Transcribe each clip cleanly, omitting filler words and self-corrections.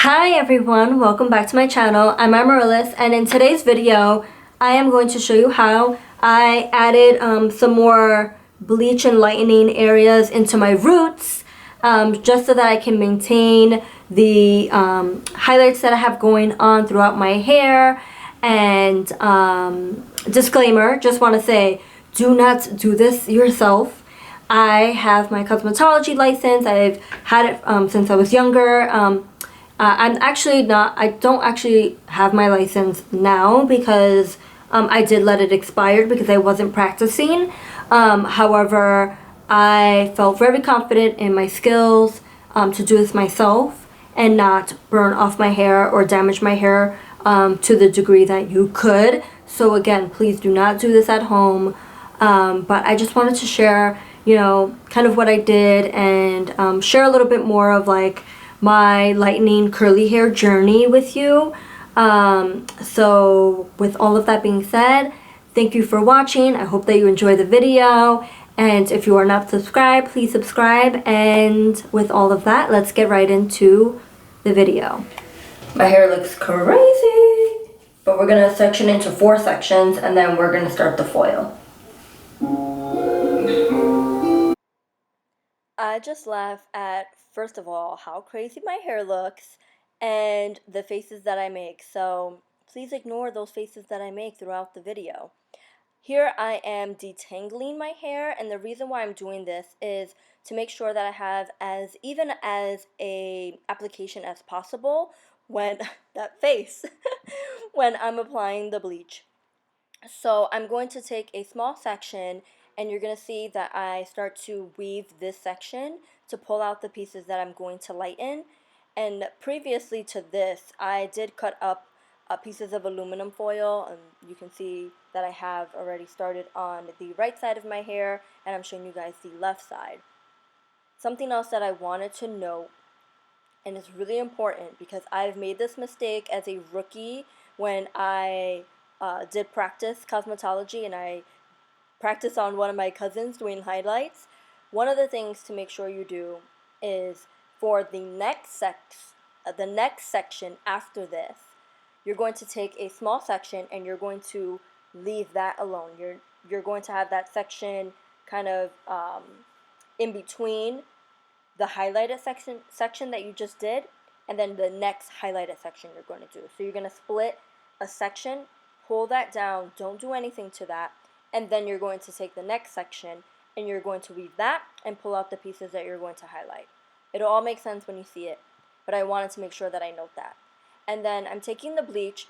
Hi everyone, welcome back to my channel. I'm Amarilys, and in today's video I am going to show you how I added some more bleach and lightening areas into my roots, just so that I can maintain the highlights that I have going on throughout my hair. And disclaimer, just want to say, do not do this yourself. I have my cosmetology license. I've had it since I was younger. I don't actually have my license now because I did let it expire because I wasn't practicing. However, I felt very confident in my skills to do this myself and not burn off my hair or damage my hair to the degree that you could. So again, please do not do this at home. But I just wanted to share, kind of what I did and share a little bit more of like my lightening curly hair journey with you. So with all of that being said, thank you for watching. I hope that you enjoy the video, and if you are not subscribed, please subscribe. And with all of that, let's get right into the video. My hair looks crazy, but we're gonna section into 4 sections and then we're gonna start the foil. I just laugh at, first of all, how crazy my hair looks and the faces that I make. So please ignore those faces that I make throughout the video. Here I am detangling my hair, and the reason why I'm doing this is to make sure that I have as even as a application as possible when that face when I'm applying the bleach. So I'm going to take a small section, and you're going to see that I start to weave this section to pull out the pieces that I'm going to lighten. And previously to this, I did cut up pieces of aluminum foil, and you can see that I have already started on the right side of my hair, and I'm showing you guys the left side. Something else that I wanted to note, and it's really important because I've made this mistake as a rookie when I did practice cosmetology, and I practiced on one of my cousins doing highlights. One of the things to make sure you do is for the next section after this, you're going to take a small section and you're going to leave that alone. You're going to have that section kind of in between the highlighted section that you just did, and then the next highlighted section you're going to do. So you're going to split a section, pull that down, don't do anything to that, and then you're going to take the next section and you're going to weave that and pull out the pieces that you're going to highlight. It'll all make sense when you see it, but I wanted to make sure that I note that. And then I'm taking the bleach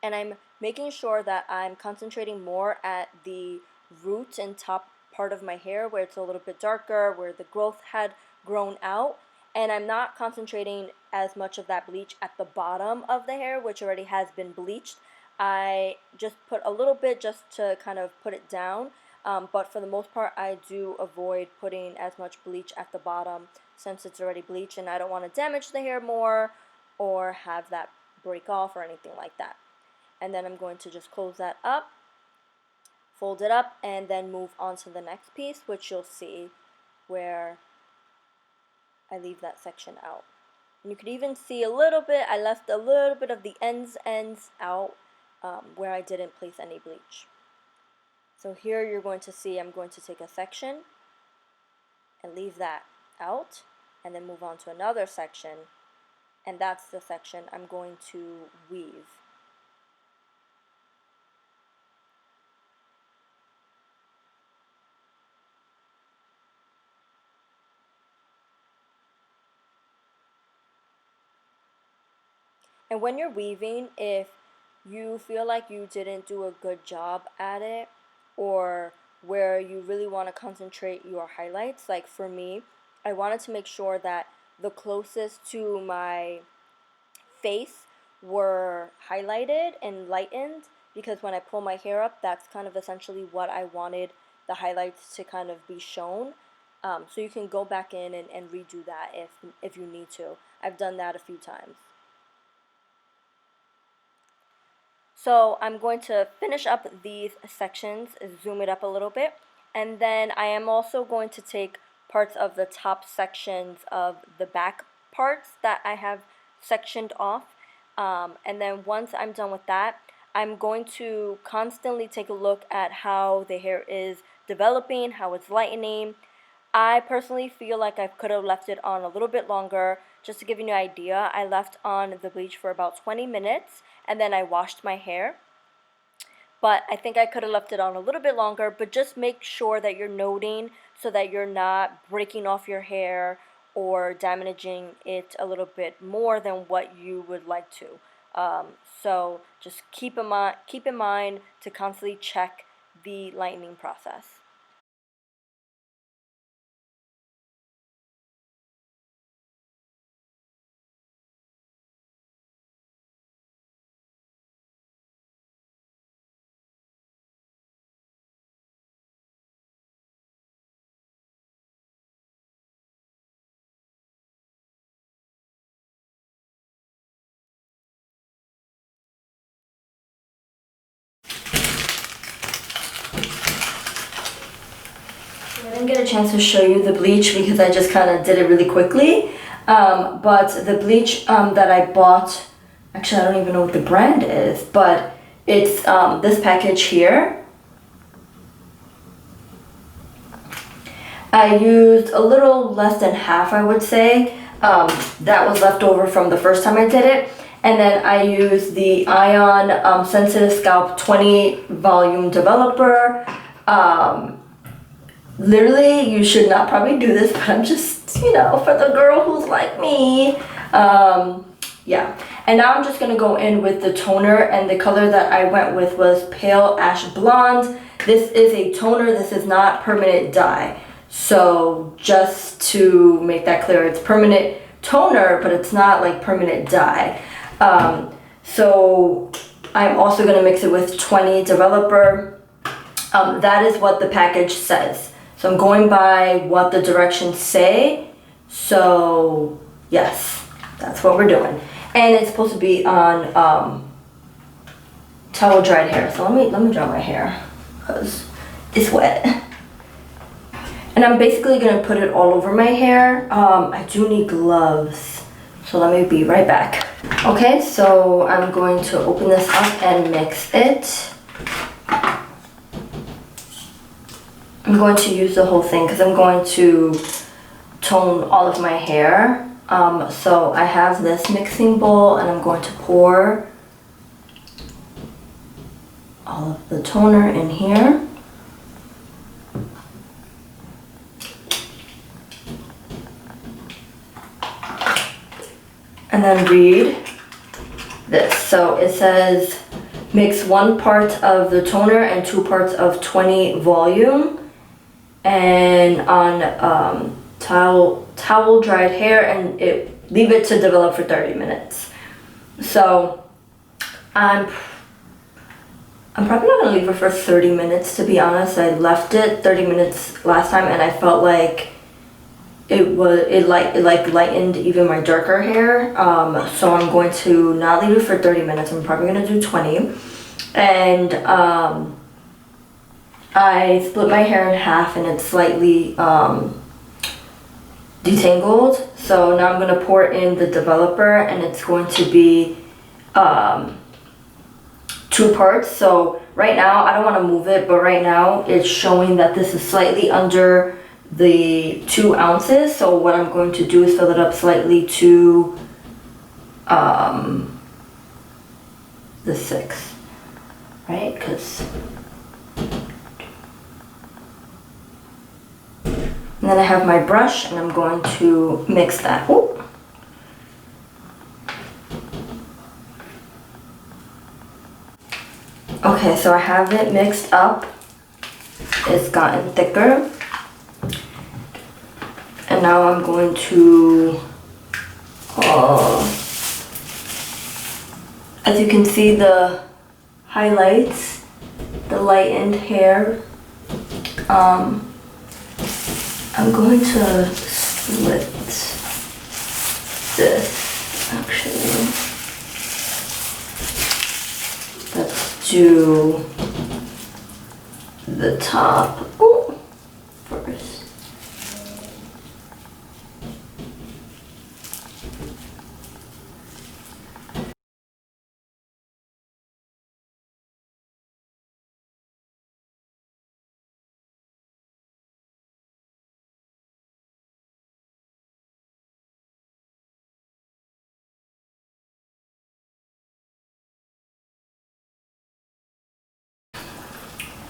and I'm making sure that I'm concentrating more at the root and top part of my hair where it's a little bit darker, where the growth had grown out, and I'm not concentrating as much of that bleach at the bottom of the hair, which already has been bleached. I just put a little bit just to kind of put it down, but for the most part I do avoid putting as much bleach at the bottom since it's already bleached, and I don't want to damage the hair more or have that break off or anything like that. And then I'm going to just close that up, fold it up, and then move on to the next piece, which you'll see where I leave that section out. And you could even see a little bit, I left a little bit of the ends out where I didn't place any bleach. So here you're going to see I'm going to take a section and leave that out, and then move on to another section, and that's the section I'm going to weave. And when you're weaving, if you feel like you didn't do a good job at it, or where you really want to concentrate your highlights, like for me, I wanted to make sure that the closest to my face were highlighted and lightened, because when I pull my hair up, that's kind of essentially what I wanted the highlights to kind of be shown. So you can go back in and redo that if you need to. I've done that a few times. So I'm going to finish up these sections, zoom it up a little bit, and then I am also going to take parts of the top sections of the back parts that I have sectioned off. And then once I'm done with that, I'm going to constantly take a look at how the hair is developing, how it's lightening. I personally feel like I could have left it on a little bit longer. Just to give you an idea, I left on the bleach for about 20 minutes and then I washed my hair. But I think I could have left it on a little bit longer, but just make sure that you're noting so that you're not breaking off your hair or damaging it a little bit more than what you would like to. So just keep in mind to constantly check the lightening process. I didn't get a chance to show you the bleach because I just kind of did it really quickly. But the bleach that I bought, actually I don't even know what the brand is, but it's this package here. I used a little less than half, I would say. That was left over from the first time I did it. And then I used the Ion Sensitive Scalp 20 Volume Developer. Literally, you should not probably do this, but I'm just, for the girl who's like me. Yeah. And now I'm just going to go in with the toner, and the color that I went with was Pale Ash Blonde. This is a toner. This is not permanent dye. So just to make that clear, it's permanent toner, but it's not like permanent dye. So I'm also going to mix it with 20 Developer. That is what the package says. So I'm going by what the directions say. So yes, that's what we're doing. And it's supposed to be on towel dried hair. So let me dry my hair because it's wet. And I'm basically gonna put it all over my hair. I do need gloves, so let me be right back. Okay, so I'm going to open this up and mix it. I'm going to use the whole thing because I'm going to tone all of my hair. So I have this mixing bowl and I'm going to pour all of the toner in here. And then read this. So it says mix 1 part of the toner and 2 parts of 20 volume. And on towel dried hair, and leave it to develop for 30 minutes. So I'm probably not gonna leave it for 30 minutes, to be honest. I left it 30 minutes last time and I felt like it lightened even my darker hair. So I'm going to not leave it for 30 minutes. I'm probably gonna do 20. And I split my hair in half and it's slightly detangled. So now I'm going to pour in the developer and it's going to be 2 parts. So right now, I don't want to move it, but right now it's showing that this is slightly under the 2 ounces. So what I'm going to do is fill it up slightly to the 6, right? Because and then I have my brush and I'm going to mix that. Ooh. Okay, so I have it mixed up. It's gotten thicker. And now I'm going to, as you can see, the highlights, the lightened hair. I'm going to split this, actually. Let's do the top first.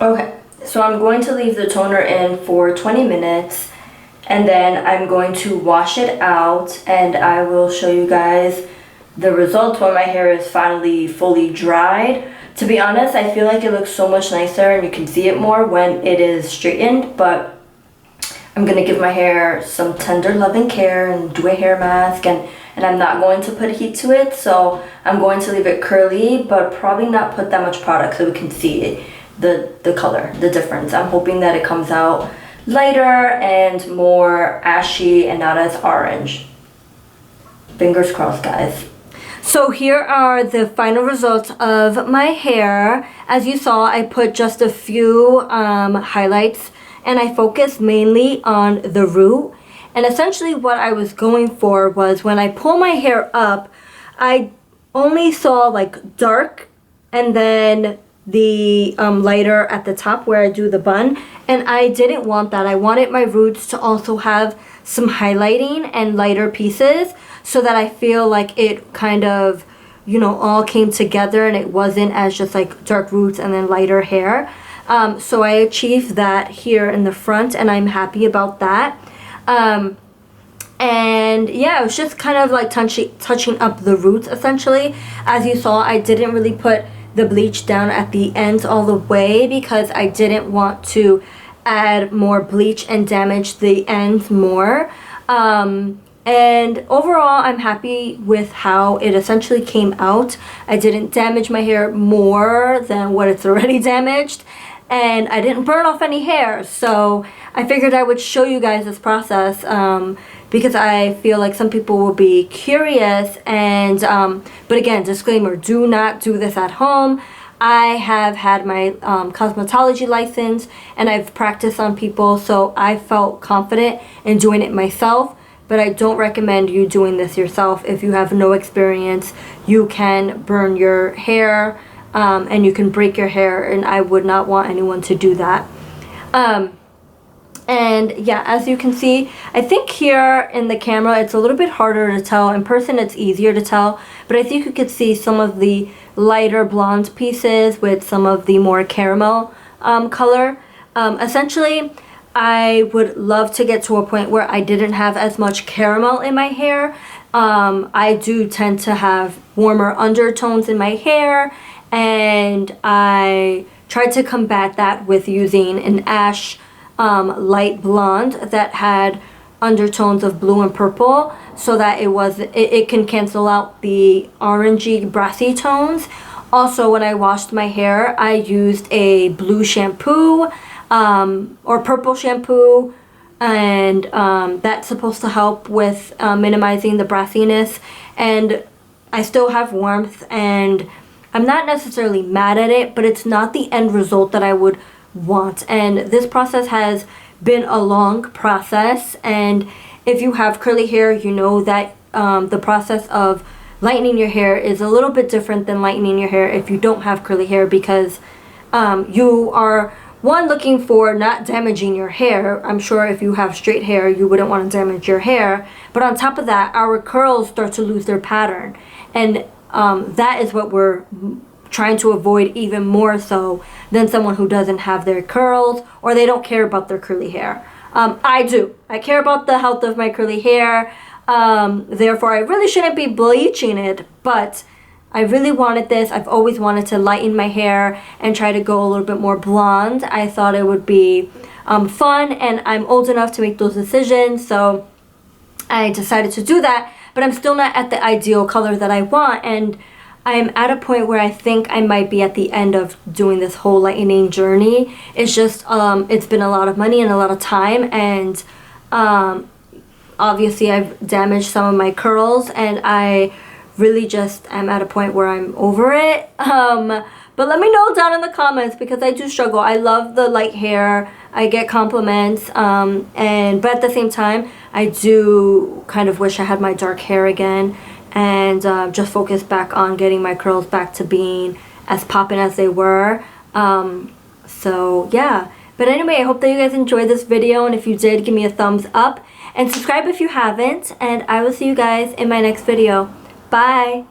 Okay, so I'm going to leave the toner in for 20 minutes and then I'm going to wash it out and I will show you guys the results when my hair is finally fully dried. To be honest, I feel like it looks so much nicer and you can see it more when it is straightened, but I'm going to give my hair some tender loving care and do a hair mask, and I'm not going to put heat to it, so I'm going to leave it curly but probably not put that much product so we can see the color, the difference. I'm hoping that it comes out lighter and more ashy and not as orange. Fingers crossed, guys. So here are the final results of my hair. As you saw, I put just a few highlights and I focused mainly on the root. And essentially what I was going for was when I pull my hair up, I only saw like dark and then the lighter at the top where I do the bun, and I didn't want that. I wanted my roots to also have some highlighting and lighter pieces so that I feel like it kind of, you know, all came together and it wasn't as just like dark roots and then lighter hair. So I achieved that here in the front and I'm happy about that. And yeah, it was just kind of like touching up the roots essentially. As you saw, I didn't really put the bleach down at the ends all the way because I didn't want to add more bleach and damage the ends more. And overall, I'm happy with how it essentially came out. I didn't damage my hair more than what it's already damaged, and I didn't burn off any hair. So I figured I would show you guys this process because I feel like some people will be curious. And but again, disclaimer, do not do this at home. I have had my cosmetology license and I've practiced on people, so I felt confident in doing it myself. But I don't recommend you doing this yourself. If you have no experience, you can burn your hair and you can break your hair, and I would not want anyone to do that. And yeah, as you can see, I think here in the camera it's a little bit harder to tell. In person it's easier to tell, but I think you could see some of the lighter blonde pieces with some of the more caramel color. Essentially, I would love to get to a point where I didn't have as much caramel in my hair. I do tend to have warmer undertones in my hair, and I tried to combat that with using an ash light blonde that had undertones of blue and purple, so that it can cancel out the orangey brassy tones. Also, when I washed my hair, I used a blue shampoo or purple shampoo, and that's supposed to help with minimizing the brassiness. And I still have warmth, and I'm not necessarily mad at it, but it's not the end result that I would want. And this process has been a long process, and if you have curly hair, you know that the process of lightening your hair is a little bit different than lightening your hair if you don't have curly hair, because you are looking for not damaging your hair. I'm sure if you have straight hair you wouldn't want to damage your hair, but on top of that, our curls start to lose their pattern, and that is what we're trying to avoid even more so than someone who doesn't have their curls or they don't care about their curly hair. I do. I care about the health of my curly hair, therefore I really shouldn't be bleaching it, but I really wanted this. I've always wanted to lighten my hair and try to go a little bit more blonde. I thought it would be fun, and I'm old enough to make those decisions, so I decided to do that. But I'm still not at the ideal color that I want, and I'm at a point where I think I might be at the end of doing this whole lightening journey. It's just, it's been a lot of money and a lot of time, and obviously I've damaged some of my curls, and I really just am at a point where I'm over it. But let me know down in the comments, because I do struggle. I love the light hair. I get compliments, but at the same time, I do kind of wish I had my dark hair again, and just focus back on getting my curls back to being as poppin' as they were. So yeah, but anyway, I hope that you guys enjoyed this video, and if you did, give me a thumbs up and subscribe if you haven't, and I will see you guys in my next video. Bye!